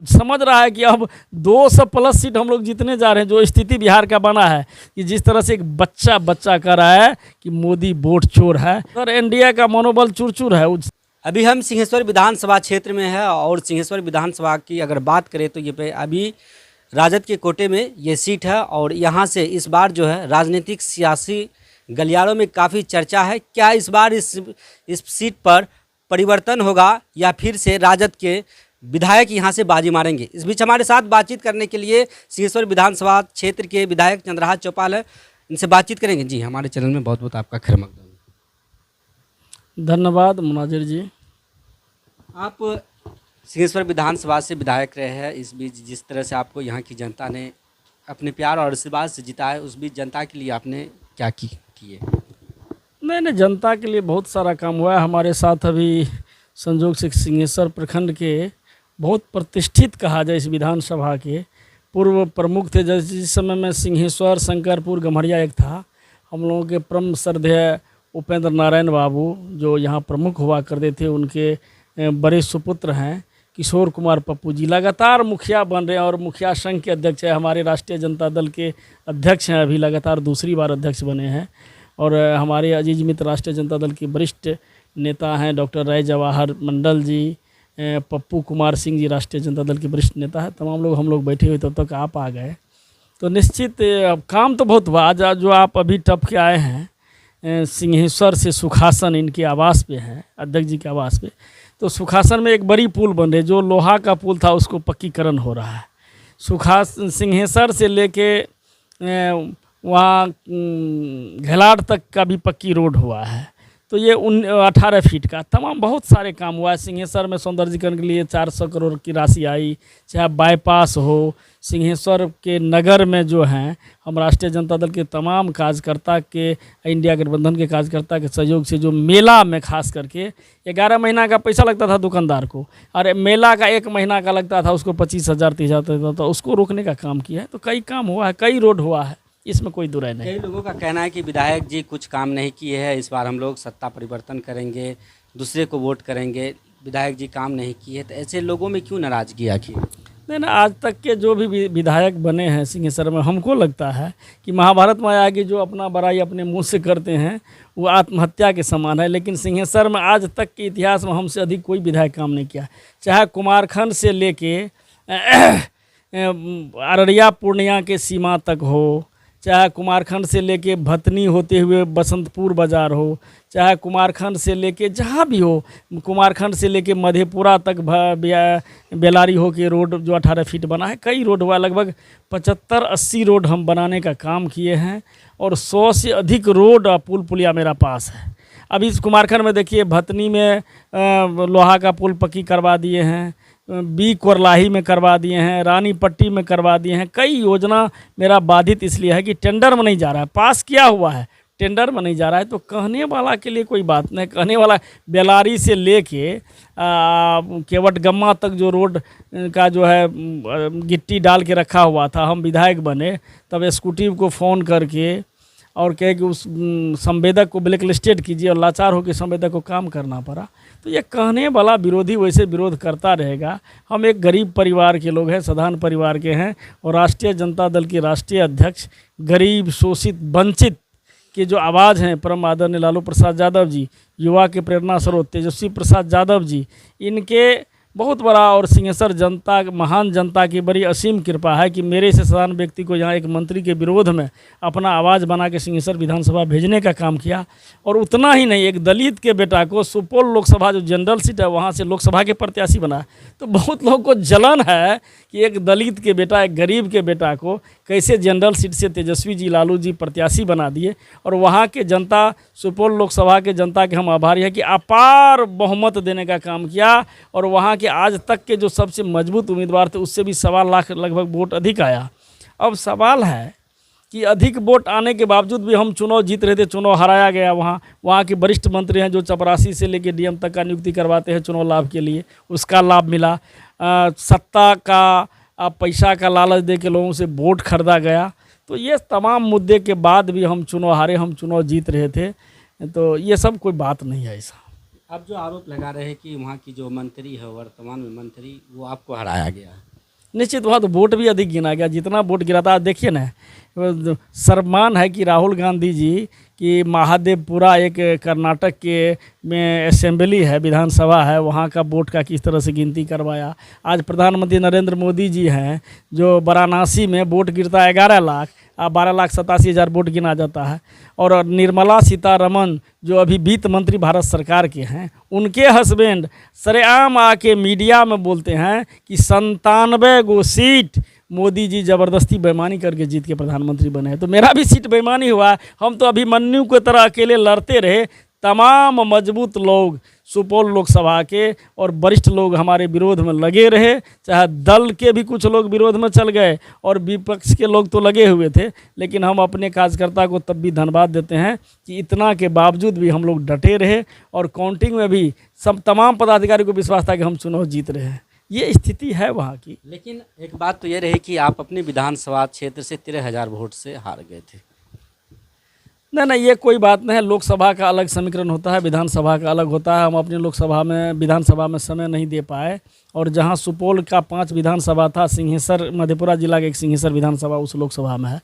समझ रहा है कि अब 200+ सीट हम लोग जीतने जा रहे हैं। जो स्थिति बिहार का बना है कि जिस तरह से एक बच्चा कह रहा है कि मोदी वोट चोर है, और एनडीए का मनोबल चूर है। अभी हम सिंहेश्वर विधानसभा क्षेत्र में है और सिंहेश्वर विधानसभा की अगर बात करें तो ये अभी राजद के कोटे में ये सीट है और यहाँ से इस बार जो है राजनीतिक सियासी गलियारों में काफ़ी चर्चा है। क्या इस बार इस सीट पर परिवर्तन होगा या फिर से राजद के विधायक यहाँ से बाजी मारेंगे? इस बीच हमारे साथ बातचीत करने के लिए सिंहेश्वर विधानसभा क्षेत्र के विधायक चंद्रहास चौपाल है, इनसे बातचीत करेंगे। जी हमारे चैनल में बहुत बहुत आपका खैर मकदम। धन्यवाद मुनाजिर जी। आप सिंहेश्वर विधानसभा से विधायक रहे हैं, इस बीच जिस तरह से आपको यहाँ की जनता ने अपने प्यार और आशीर्वाद से जिताया, उस बीच जनता के लिए आपने क्या किए? नहीं, जनता के लिए बहुत सारा काम हुआ है। हमारे साथ अभी संजोग से सिंहेश्वर प्रखंड के बहुत प्रतिष्ठित कहा जाए इस विधानसभा के पूर्व प्रमुख थे। जैसे जिस समय में सिंहेश्वर, शंकरपुर, गम्हरिया एक था, हम लोगों के परम श्रद्धेय उपेंद्र नारायण बाबू जो यहाँ प्रमुख हुआ करते थे, उनके बड़े सुपुत्र हैं किशोर कुमार पप्पू जी, लगातार मुखिया बन रहे हैं और मुखिया संघ के अध्यक्ष है। हमारे राष्ट्रीय जनता दल के अध्यक्ष हैं, अभी लगातार दूसरी बार अध्यक्ष बने हैं। और हमारे अजीज मित्र राष्ट्रीय जनता दल के वरिष्ठ नेता हैं डॉक्टर राय जवाहर मंडल जी, पप्पू कुमार सिंह जी राष्ट्रीय जनता दल के वरिष्ठ नेता है। तमाम लोग हम लोग बैठे हुए, तब तक आप आ गए। तो निश्चित काम तो बहुत हुआ। आज जो आप अभी टप के आए हैं सिंहेश्वर से सुखासन इनके आवास पे हैं, अध्यक्ष जी के आवास पे, तो सुखासन में एक बड़ी पुल बन रही, जो लोहा का पुल था उसको पक्कीकरण हो रहा है। सिंहेश्वर से लेके वहाँ घेलाड़ तक का भी पक्की रोड हुआ है। तो ये 18 फीट का तमाम बहुत सारे काम हुआ है। सिंहेश्वर में सौंदर्यीकरण के लिए 400 करोड़ की राशि आई, चाहे बाईपास हो, सिंहेश्वर के नगर में जो हैं हम राष्ट्रीय जनता दल के तमाम कार्यकर्ता के, इंडिया गठबंधन के कार्यकर्ता के सहयोग से, जो मेला में खास करके 11 महीना का पैसा लगता था दुकानदार को, और मेला का 1 महीना का लगता था उसको 25,000 30,000 था, उसको रोकने का काम किया है। तो कई काम हुआ है, कई रोड हुआ है, इसमें कोई दुराय नहीं। कई लोगों का कहना है कि विधायक जी कुछ काम नहीं किए हैं, इस बार हम लोग सत्ता परिवर्तन करेंगे, दूसरे को वोट करेंगे, विधायक जी काम नहीं किए, तो ऐसे लोगों में क्यों नाराजगी आखिर? नहीं ना, आज तक के जो भी विधायक बने हैं सिंहेश्वर में, हमको लगता है कि महाभारत में आगे जो अपना बड़ाई अपने मुंह से करते हैं वो आत्महत्या के समान है। लेकिन सिंहेश्वर में आज तक के इतिहास में हमसे अधिक कोई विधायक काम नहीं किया, चाहे कुमारखंड से लेके अररिया पूर्णिया के सीमा तक हो, चाहे कुमारखंड से लेके भतनी होते हुए बसंतपुर बाज़ार हो, चाहे कुमारखंड से लेके जहाँ भी हो, कुमारखंड से लेके मधेपुरा तक बेलारी हो के रोड जो 18 फीट बना है, कई रोड हुआ, लगभग 75-80 रोड हम बनाने का काम किए हैं। और 100 से अधिक रोड पुल पुलिया मेरा पास है। अभी इस कुमारखंड में देखिए, भतनी में लोहा का पुल पक्की करवा दिए हैं, बी कोरलाही में करवा दिए हैं, रानी पट्टी में करवा दिए हैं। कई योजना मेरा बाधित इसलिए है कि टेंडर में नहीं जा रहा है, पास किया हुआ है, टेंडर में नहीं जा रहा है। तो कहने वाला के लिए कोई बात नहीं, कहने वाला बेलारी से लेके केवटगम्मा तक जो रोड का जो है गिट्टी डाल के रखा हुआ था, हम विधायक बने तब एग्जीक्यूटिव को फ़ोन करके और कहे कि उस संवेदक को ब्लैक लिस्टेड कीजिए, और लाचार होकर संवेदक को काम करना पड़ा। तो ये कहने वाला विरोधी वैसे विरोध करता रहेगा। हम एक गरीब परिवार के लोग हैं, साधारण परिवार के हैं, और राष्ट्रीय जनता दल के राष्ट्रीय अध्यक्ष गरीब, शोषित, वंचित के जो आवाज़ हैं, परम आदरणीय लालू प्रसाद यादव जी, युवा के प्रेरणा स्रोत तेजस्वी प्रसाद यादव जी, इनके बहुत बड़ा और सिंहेश्वर जनता, महान जनता की बड़ी असीम कृपा है कि मेरे से साधारण व्यक्ति को यहाँ एक मंत्री के विरोध में अपना आवाज़ बना के सिंहेश्वर विधानसभा भेजने का काम किया। और उतना ही नहीं, एक दलित के बेटा को सुपौल लोकसभा जो जनरल सीट है वहाँ से लोकसभा के प्रत्याशी बना। तो बहुत लोगों को जलन है कि एक दलित के बेटा, एक गरीब के बेटा को कैसे जनरल सीट से तेजस्वी जी, लालू जी प्रत्याशी बना दिए। और वहाँ के जनता, सुपौल लोकसभा के जनता के हम आभारी हैं कि अपार बहुमत देने का काम किया। और वहाँ कि आज तक के जो सबसे मजबूत उम्मीदवार थे उससे भी 1.25 लाख लगभग वोट अधिक आया। अब सवाल है कि अधिक वोट आने के बावजूद भी हम चुनाव जीत रहे थे, चुनाव हराया गया। वहाँ के वरिष्ठ मंत्री हैं जो चपरासी से लेकर डीएम तक का नियुक्ति करवाते हैं चुनाव लाभ के लिए, उसका लाभ मिला। सत्ता का पैसा का लालच दे के लोगों से वोट खरीदा गया। तो ये तमाम मुद्दे के बाद भी हम चुनाव हारे, हम चुनाव जीत रहे थे। तो ये सब कोई बात नहीं है ऐसा। आप जो आरोप लगा रहे हैं कि वहाँ की जो मंत्री है, वर्तमान में मंत्री, वो आपको हराया गया है, निश्चित वहाँ तो वोट भी अधिक गिना गया, जितना वोट गिरा था। देखिए ना, सम्मान है कि राहुल गांधी जी कि महादेवपुरा एक कर्नाटक के में असेंबली है, विधानसभा है, वहाँ का वोट का किस तरह से गिनती करवाया। आज प्रधानमंत्री नरेंद्र मोदी जी हैं जो वाराणसी में वोट गिरता है 11 लाख, 12,87,000 वोट गिना जाता है। और निर्मला सीतारमन जो अभी वित्त मंत्री भारत सरकार के हैं, उनके हस्बैंड सरेआम आके मीडिया में बोलते हैं कि 97 गो सीट मोदी जी ज़बरदस्ती बेईमानी करके जीत के प्रधानमंत्री बने हैं। तो मेरा भी सीट बेईमानी हुआ है। हम तो अभिमन्यु की तरह अकेले लड़ते रहे। तमाम मजबूत लोग सुपौल लोकसभा के और वरिष्ठ लोग हमारे विरोध में लगे रहे, चाहे दल के भी कुछ लोग विरोध में चल गए और विपक्ष के लोग तो लगे हुए थे, लेकिन हम अपने कार्यकर्ता को तब भी धन्यवाद देते हैं कि इतना के बावजूद भी हम लोग डटे रहे और काउंटिंग में भी सब तमाम पदाधिकारी को विश्वास था कि हम चुनाव जीत रहे हैं। ये स्थिति है वहाँ की। लेकिन एक बात तो ये रही कि आप अपने विधानसभा क्षेत्र से 13,000 वोट से हार गए थे। नहीं, ये कोई बात नहीं है। लोकसभा का अलग समीकरण होता है, विधानसभा का अलग होता है। हम अपने लोकसभा में विधानसभा में समय नहीं दे पाए, और जहाँ सुपौल का 5 विधानसभा था, सिंहेश्वर मधेपुरा जिला का एक सिंहेश्वर विधानसभा उस लोकसभा में है,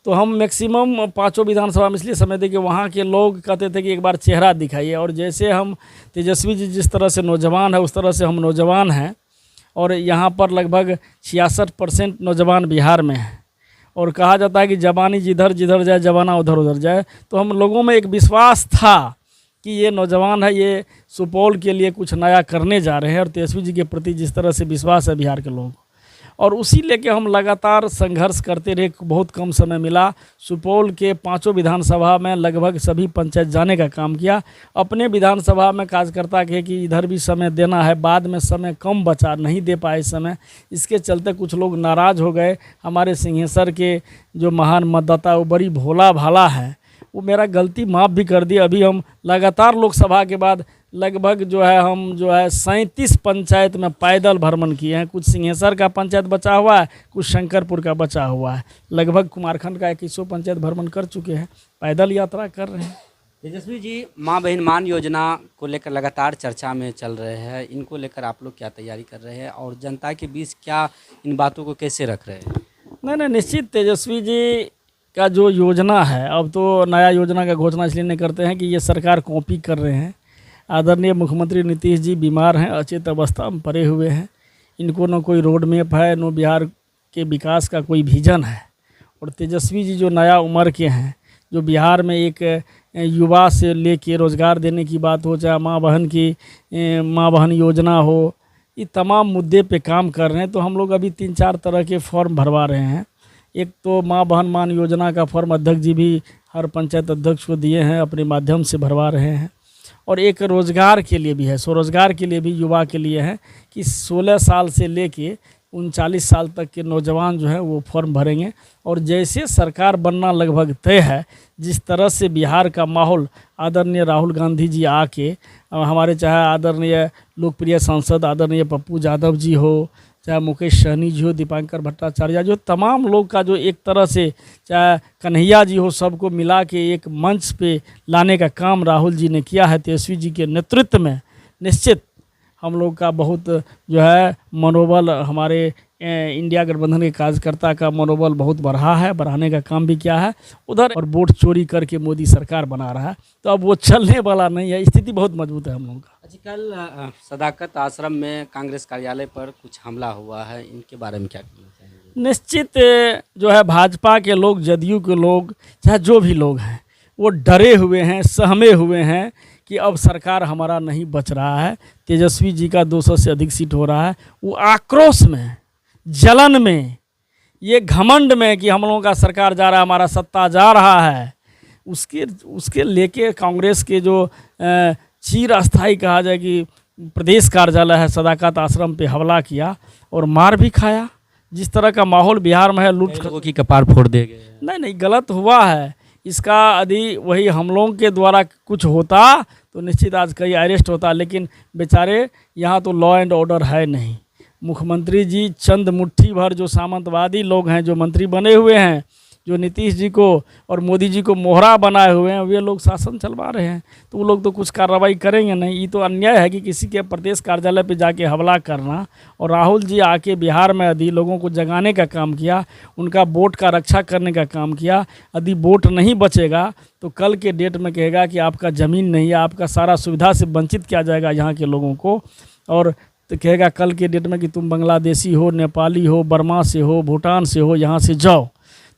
तो हम मैक्सिमम 5 विधानसभा में इसलिए समय दे कि वहाँ के लोग कहते थे कि एक बार चेहरा दिखाइए। और जैसे हम तेजस्वी जी जिस तरह से नौजवान है, उस तरह से हम नौजवान हैं, और यहाँ पर लगभग 66% नौजवान बिहार में हैं। और कहा जाता है कि जवानी जिधर जिधर जाए, जवाना उधर उधर जाए। तो हम लोगों में एक विश्वास था कि ये नौजवान है, ये सुपौल के लिए कुछ नया करने जा रहे हैं, और तेजस्वी जी के प्रति जिस तरह से विश्वास है बिहार के लोगों को, और उसी लेके हम लगातार संघर्ष करते रहे। बहुत कम समय मिला। सुपौल के 5 विधानसभा में लगभग सभी पंचायत जाने का काम किया। अपने विधानसभा में कार्यकर्ता कहे कि इधर भी समय देना है, बाद में समय कम बचा, नहीं दे पाए समय। इसके चलते कुछ लोग नाराज़ हो गए। हमारे सिंहेश्वर के जो महान मतदाता वो बड़ी भोला भाला है, वो मेरा गलती माफ़ भी कर दी। अभी हम लगातार लोकसभा के बाद लगभग जो है हम 37 पंचायत में पैदल भ्रमण किए हैं। कुछ सिंहेश्वर का पंचायत बचा हुआ है, कुछ शंकरपुर का बचा हुआ है। लगभग कुमारखंड का 2100 पंचायत भ्रमण कर चुके हैं, पैदल यात्रा कर रहे हैं। तेजस्वी जी, माँ बहन मान योजना को लेकर लगातार चर्चा में चल रहे हैं, इनको लेकर आप लोग क्या तैयारी कर रहे हैं और जनता के बीच क्या इन बातों को कैसे रख रहे हैं? नहीं, निश्चित तेजस्वी जी का जो योजना है, अब तो नया योजना का घोषणा इसलिए नहीं करते हैं कि ये सरकार कॉपी कर रहे हैं। आदरणीय मुख्यमंत्री नीतीश जी बीमार हैं, अचेत अवस्था में पड़े हुए हैं। इनको न कोई रोड मैप है, न बिहार के विकास का कोई विजन है। और तेजस्वी जी जो नया उम्र के हैं, जो बिहार में एक युवा से लेके रोज़गार देने की बात हो, चाहे माँ बहन योजना हो, ये तमाम मुद्दे पे काम कर रहे हैं। तो हम लोग अभी 3-4 तरह के फॉर्म भरवा रहे हैं। एक तो माँ बहन मान योजना का फॉर्म अध्यक्ष जी भी हर पंचायत अध्यक्ष को दिए हैं, अपने माध्यम से भरवा रहे हैं। और एक रोज़गार के लिए भी है, स्वरोज़गार के लिए भी युवा के लिए है कि 16 साल से लेके 39 साल तक के नौजवान जो हैं वो फॉर्म भरेंगे। और जैसे सरकार बनना लगभग तय है, जिस तरह से बिहार का माहौल आदरणीय राहुल गांधी जी आके हमारे, चाहे आदरणीय लोकप्रिय सांसद आदरणीय पप्पू यादव जी हो, चाहे मुकेश सहनी जी हो, दीपांकर भट्टाचार्य जो तमाम लोग का जो एक तरह से, चाहे कन्हैया जी हो, सबको मिला के एक मंच पे लाने का काम राहुल जी ने किया है तेजस्वी जी के नेतृत्व में। निश्चित हम लोग का बहुत जो है मनोबल, हमारे इंडिया गठबंधन के कार्यकर्ता का मनोबल बहुत बढ़ा है, बढ़ाने का काम भी किया है उधर। और वोट चोरी करके मोदी सरकार बना रहा है, तो अब वो चलने वाला नहीं है। स्थिति बहुत मजबूत है हम लोगों का। अच्छा, कल सदाकत आश्रम में कांग्रेस कार्यालय पर कुछ हमला हुआ है, इनके बारे में क्या कहना चाहेंगे? निश्चित जो है भाजपा के लोग, जदयू के लोग, चाहे जो भी लोग हैं, वो डरे हुए हैं, सहमे हुए हैं कि अब सरकार हमारा नहीं बच रहा है। तेजस्वी जी का 200 से अधिक सीट हो रहा है। वो आक्रोश में, जलन में, ये घमंड में कि हम लोगों का सरकार जा रहा है, हमारा सत्ता जा रहा है, उसके लेके कांग्रेस के जो चीर अस्थाई कहा जाए कि प्रदेश कार्यालय है, सदाकत आश्रम पे हमला किया और मार भी खाया। जिस तरह का माहौल बिहार में है, लूट लोगों की कपार फोड़ दे गए। नहीं, गलत हुआ है। इसका यदि वही हम लोगों के द्वारा कुछ होता तो निश्चित आज कई अरेस्ट होता, लेकिन बेचारे यहाँ तो लॉ एंड ऑर्डर है नहीं। मुख्यमंत्री जी चंद मुट्ठी भर जो सामंतवादी लोग हैं, जो मंत्री बने हुए हैं, जो नीतीश जी को और मोदी जी को मोहरा बनाए हुए हैं वे लोग शासन चलवा रहे हैं, तो वो लोग तो कुछ कार्रवाई करेंगे नहीं। ये तो अन्याय है कि किसी के प्रदेश कार्यालय पे जाके हमला करना। और राहुल जी आके बिहार में यदि लोगों को जगाने का काम किया, उनका वोट का रक्षा करने का काम किया, यदि वोट नहीं बचेगा तो कल के डेट में कहेगा कि आपका ज़मीन नहीं है, आपका सारा सुविधा से वंचित किया जाएगा यहाँ के लोगों को। और तो कहेगा कल के डेट में कि तुम बांग्लादेशी हो, नेपाली हो, बर्मा से हो, भूटान से हो, यहाँ से जाओ।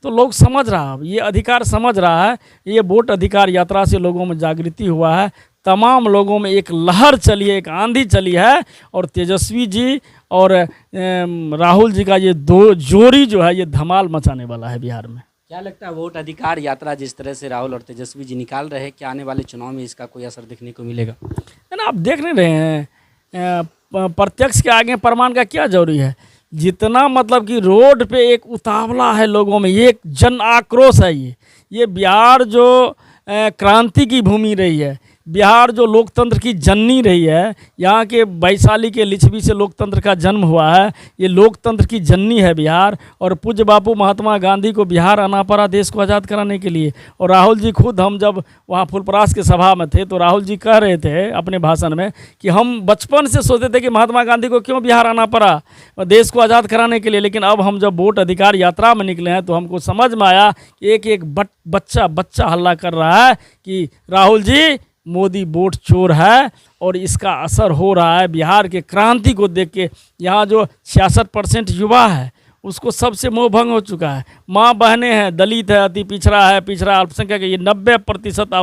तो लोग समझ रहा है, ये अधिकार समझ रहा है। ये वोट अधिकार यात्रा से लोगों में जागृति हुआ है, तमाम लोगों में एक लहर चली है, एक आंधी चली है। और तेजस्वी जी और राहुल जी का ये दो जोड़ी जो है ये धमाल मचाने वाला है बिहार में। क्या लगता है वोट अधिकार यात्रा जिस तरह से राहुल और तेजस्वी जी निकाल रहे हैं, क्या आने वाले चुनाव में इसका कोई असर देखने को मिलेगा? है ना, आप देख नहीं रहे हैं, प्रत्यक्ष के आगे प्रमाण का क्या जरूरी है। जितना मतलब कि रोड पे एक उतावला है लोगों में, ये एक जन आक्रोश है। ये बिहार जो क्रांति की भूमि रही है, बिहार जो लोकतंत्र की जननी रही है, यहाँ के वैशाली के लिच्छवी से लोकतंत्र का जन्म हुआ है, ये लोकतंत्र की जननी है बिहार। और पूज्य बापू महात्मा गांधी को बिहार आना पड़ा देश को आज़ाद कराने के लिए। और राहुल जी खुद, हम जब वहाँ फुलपरास के सभा में थे तो राहुल जी कह रहे थे अपने भाषण में कि हम बचपन से सोचते थे कि महात्मा गांधी को क्यों बिहार आना पड़ा देश को आज़ाद कराने के लिए, लेकिन अब हम जब वोट अधिकार यात्रा में निकले हैं तो हमको समझ में आया कि एक एक बच्चा हल्ला कर रहा है कि राहुल जी मोदी वोट चोर है। और इसका असर हो रहा है बिहार के क्रांति को देख के। यहाँ जो 66% युवा है उसको सबसे मोह भंग हो चुका है। माँ बहनें हैं, दलित है, अति पिछड़ा है, पिछड़ा अल्पसंख्यक है, ये 90%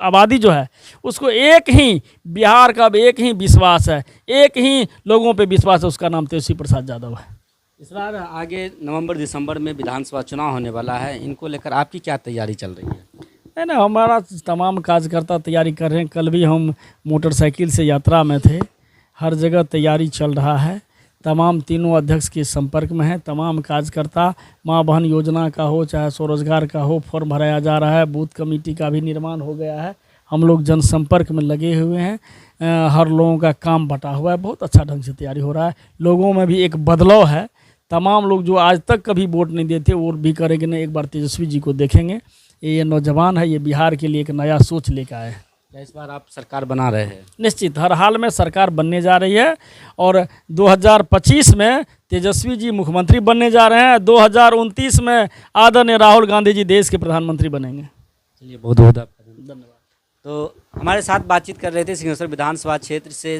आबादी जो है उसको एक ही बिहार का एक ही विश्वास है, एक ही लोगों पे विश्वास है, उसका नाम तेजस्वी प्रसाद यादव है। इस बार आगे नवंबर दिसंबर में विधानसभा चुनाव होने वाला है, इनको लेकर आपकी क्या तैयारी चल रही है? है ना, हमारा तमाम कार्यकर्ता तैयारी कर रहे हैं। कल भी हम मोटरसाइकिल से यात्रा में थे, हर जगह तैयारी चल रहा है। तमाम तीनों अध्यक्ष के संपर्क में हैं, तमाम कार्यकर्ता। माँ बहन योजना का हो चाहे स्वरोजगार का हो, फॉर्म भराया जा रहा है। बूथ कमेटी का भी निर्माण हो गया है। हम लोग जनसंपर्क में लगे हुए हैं, हर लोगों का काम बटा हुआ है। बहुत अच्छा ढंग से तैयारी हो रहा है। लोगों में भी एक बदलाव है। तमाम लोग जो आज तक कभी वोट नहीं देते वो भी करेंगे नहीं, एक बार तेजस्वी जी को देखेंगे। ये नौजवान है, ये बिहार के लिए एक नया सोच लेकर आए हैं। क्या इस बार आप सरकार बना रहे हैं? निश्चित, हर हाल में सरकार बनने जा रही है। और 2025 में तेजस्वी जी मुख्यमंत्री बनने जा रहे हैं। 2029 में आदरणीय राहुल गांधी जी देश के प्रधानमंत्री बनेंगे। चलिए, बहुत बहुत धन्यवाद। तो हमारे साथ बातचीत कर रहे थे सिंहेश्वर विधानसभा क्षेत्र से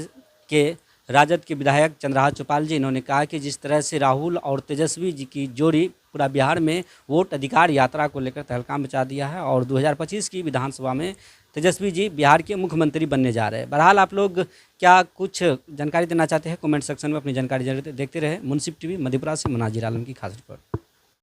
के राजद के विधायक चंद्रहास चौपाल जी। इन्होंने कहा कि जिस तरह से राहुल और तेजस्वी जी की जोड़ी पूरा बिहार में वोट अधिकार यात्रा को लेकर तहलका मचा दिया है और 2025 की विधानसभा में तेजस्वी जी बिहार के मुख्यमंत्री बनने जा रहे हैं। बहरहाल आप लोग क्या कुछ जानकारी देना चाहते हैं? कमेंट सेक्शन में अपनी जानकारी देखते रहे। मुंसिफ टीवी मधेपुरा से मुनाजिर आलम की खास रिपोर्ट।